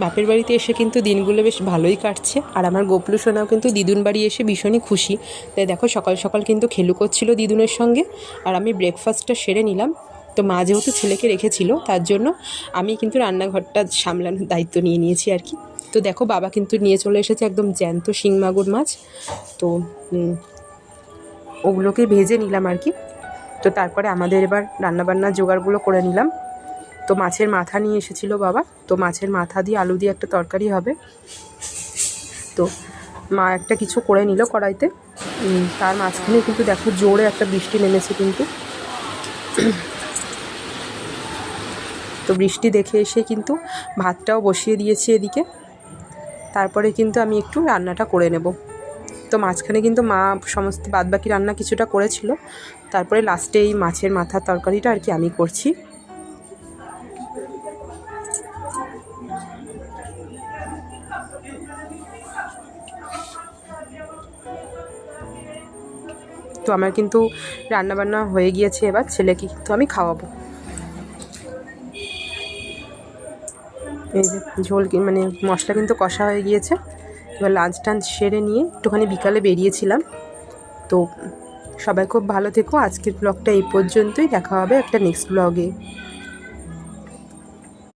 বাপের বাড়িতে এসে কিন্তু দিনগুলো বেশ ভালোই কাটছে। আর আমার গোপলু সোনাও কিন্তু দিদুন বাড়ি এসে ভীষণই খুশি। তাই দেখো সকাল সকাল কিন্তু খেলু করছিল দিদুনের সঙ্গে, আর আমি ব্রেকফাস্টটা সেরে নিলাম। তো মা যেহেতু ছেলেকে রেখেছিল, তার জন্য আমি কিন্তু রান্নাঘরটা সামলানোর দায়িত্ব নিয়ে নিয়েছি আর কি। তো দেখো বাবা কিন্তু নিয়ে চলে এসেছে একদম জ্যান্ত শিং মাগুর মাছ। তো ওগুলোকে ভেজে নিলাম আর কি। তো তারপরে আমাদের এবার রান্নাবান্নার জোগাড়গুলো করে নিলাম। তো মাছের মাথা নিয়ে এসেছিলো বাবা, তো মাছের মাথা দিয়ে আলু দিয়ে একটা তরকারি হবে। তো মা একটা কিছু করে নিল কড়াইতে। তার মাঝখানে কিন্তু দেখো জোরে একটা বৃষ্টি নেমেছে কিন্তু। তো বৃষ্টি দেখে এসে কিন্তু ভাতটাও বসিয়ে দিয়েছি এদিকে। তারপরে কিন্তু আমি একটু রান্নাটা করে নেব। তো মাঝখানে কিন্তু মা সমস্ত বাদবাকি রান্না কিছুটা করেছিল, তারপরে লাস্টে এই মাছের মাথার তরকারিটা আর কি আমি করছি। তো আমার কিন্তু রান্নাবান্না হয়ে গিয়েছে, এবার ছেলেকে কিন্তু আমি খাওয়াবো। এই যে ঝোল মানে মশলা কিন্তু কষা হয়ে গিয়েছে। এবার লাঞ্চ টাঞ্চ সেরে নিয়ে একটুখানি বিকালে বেরিয়েছিলাম। তো সবাই খুব ভালো থেকো। আজকের ব্লগটা এই পর্যন্তই, দেখা হবে একটা নেক্সট ব্লগে।